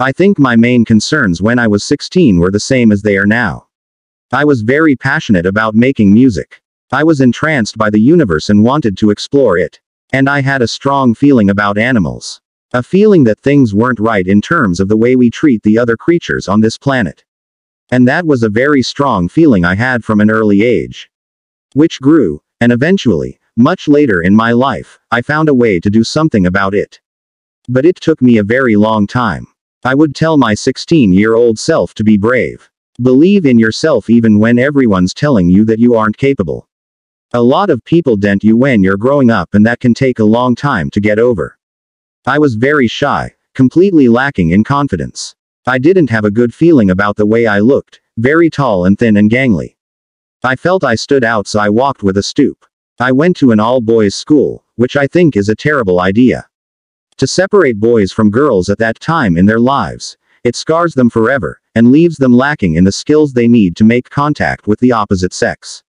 I think my main concerns when I was 16 were the same as they are now. I was very passionate about making music. I was entranced by the universe and wanted to explore it. And I had a strong feeling about animals. A feeling that things weren't right in terms of the way we treat the other creatures on this planet. And that was a very strong feeling I had from an early age. Which grew, and eventually, much later in my life, I found a way to do something about it. But it took me a very long time. I would tell my 16-year-old self to be brave. Believe in yourself even when everyone's telling you that you aren't capable. A lot of people dent you when you're growing up, and that can take a long time to get over. I was very shy, completely lacking in confidence. I didn't have a good feeling about the way I looked, very tall and thin and gangly. I felt I stood out, so I walked with a stoop. I went to an all-boys school, which I think is a terrible idea. To separate boys from girls at that time in their lives, it scars them forever, and leaves them lacking in the skills they need to make contact with the opposite sex.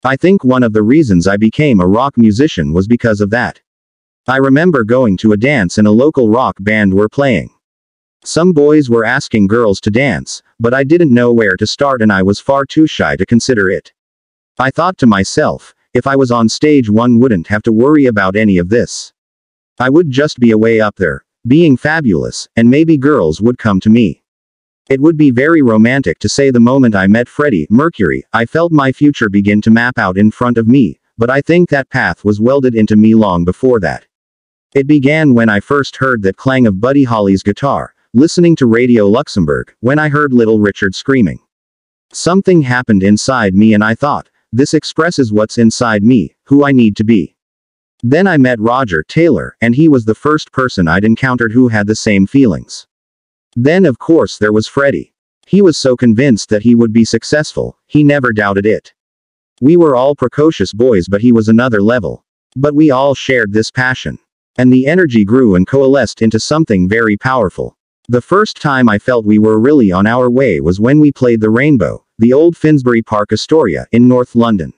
I think one of the reasons I became a rock musician was because of that. I remember going to a dance and a local rock band were playing. Some boys were asking girls to dance, but I didn't know where to start and I was far too shy to consider it. I thought to myself, if I was on stage, one wouldn't have to worry about any of this. I would just be away up there, being fabulous, and maybe girls would come to me. It would be very romantic to say the moment I met Freddie Mercury, I felt my future begin to map out in front of me, but I think that path was welded into me long before that. It began when I first heard that clang of Buddy Holly's guitar, listening to Radio Luxembourg, when I heard Little Richard screaming. Something happened inside me and I thought, this expresses what's inside me, who I need to be. Then I met Roger Taylor, and he was the first person I'd encountered who had the same feelings. Then of course there was Freddie. He was so convinced that he would be successful, he never doubted it. We were all precocious boys, but he was another level. But we all shared this passion. And the energy grew and coalesced into something very powerful. The first time I felt we were really on our way was when we played the Rainbow, the old Finsbury Park Astoria, in North London.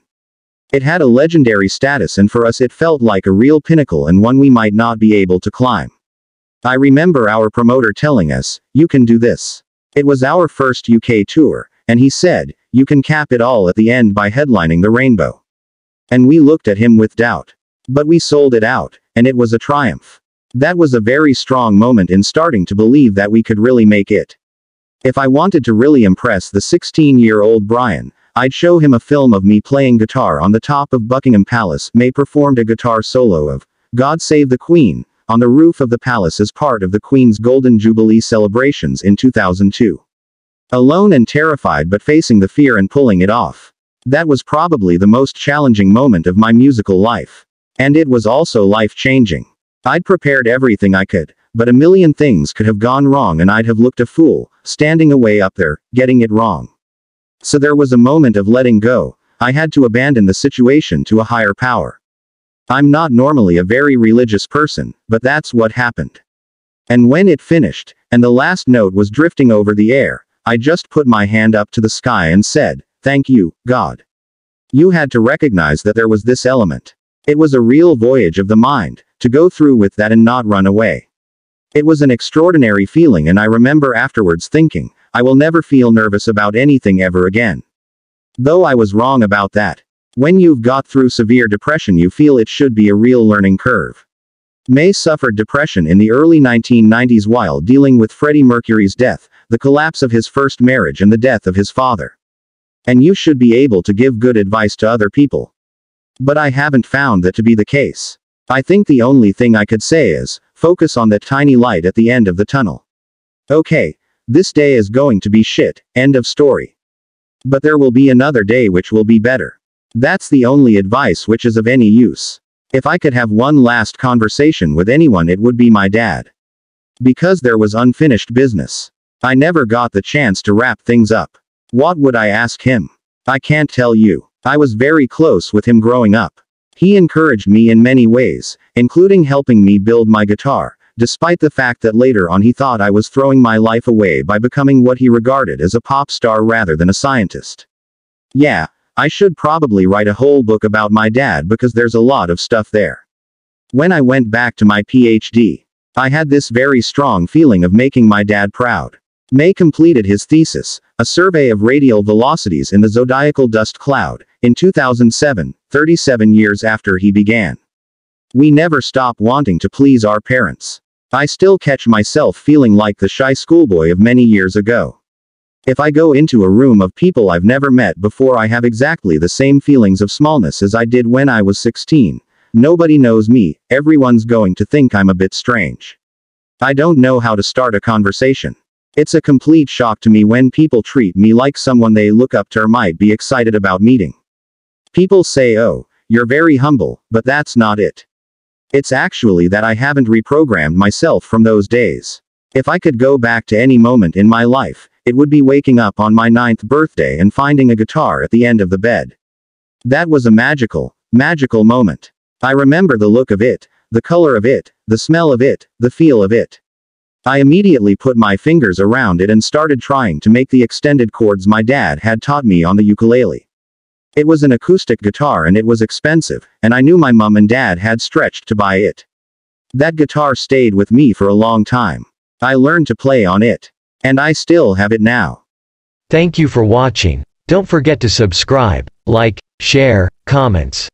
It had a legendary status, and for us it felt like a real pinnacle and one we might not be able to climb. I remember our promoter telling us, "You can do this." It was our first UK tour, and he said, "You can cap it all at the end by headlining the Rainbow." And we looked at him with doubt. But we sold it out, and it was a triumph. That was a very strong moment in starting to believe that we could really make it. If I wanted to really impress the 16-year-old Brian, I'd show him a film of me playing guitar on the top of Buckingham Palace. May performed a guitar solo of God Save the Queen on the roof of the palace as part of the Queen's Golden Jubilee celebrations in 2002. Alone and terrified, but facing the fear and pulling it off. That was probably the most challenging moment of my musical life. And it was also life-changing. I'd prepared everything I could, but a million things could have gone wrong and I'd have looked a fool, standing away up there, getting it wrong. So there was a moment of letting go. I had to abandon the situation to a higher power. I'm not normally a very religious person, but that's what happened. And when it finished, and the last note was drifting over the air, I just put my hand up to the sky and said, "Thank you, God." You had to recognize that there was this element. It was a real voyage of the mind, to go through with that and not run away. It was an extraordinary feeling, and I remember afterwards thinking, I will never feel nervous about anything ever again. Though I was wrong about that. When you've got through severe depression, you feel it should be a real learning curve. May suffered depression in the early 1990s while dealing with Freddie Mercury's death, the collapse of his first marriage and the death of his father. And you should be able to give good advice to other people. But I haven't found that to be the case. I think the only thing I could say is, focus on that tiny light at the end of the tunnel. Okay, this day is going to be shit, end of story. But there will be another day which will be better. That's the only advice which is of any use. If I could have one last conversation with anyone, it would be my dad. Because there was unfinished business. I never got the chance to wrap things up. What would I ask him? I can't tell you. I was very close with him growing up. He encouraged me in many ways, including helping me build my guitar, despite the fact that later on he thought I was throwing my life away by becoming what he regarded as a pop star rather than a scientist. Yeah, I should probably write a whole book about my dad because there's a lot of stuff there. When I went back to my PhD, I had this very strong feeling of making my dad proud. May completed his thesis, a survey of radial velocities in the zodiacal dust cloud, in 2007, 37 years after he began. We never stop wanting to please our parents. I still catch myself feeling like the shy schoolboy of many years ago. If I go into a room of people I've never met before, I have exactly the same feelings of smallness as I did when I was 16. Nobody knows me, everyone's going to think I'm a bit strange. I don't know how to start a conversation. It's a complete shock to me when people treat me like someone they look up to or might be excited about meeting. People say, "Oh, you're very humble," but that's not it. It's actually that I haven't reprogrammed myself from those days. If I could go back to any moment in my life, it would be waking up on my 9th birthday and finding a guitar at the end of the bed. That was a magical moment. I remember the look of it, the color of it, the smell of it, the feel of it. I immediately put my fingers around it and started trying to make the extended chords my dad had taught me on the ukulele. It was an acoustic guitar and it was expensive, and I knew my mum and dad had stretched to buy it. That guitar stayed with me for a long time. I learned to play on it. And I still have it now. Thank you for watching. Don't forget to subscribe, like, share, comments.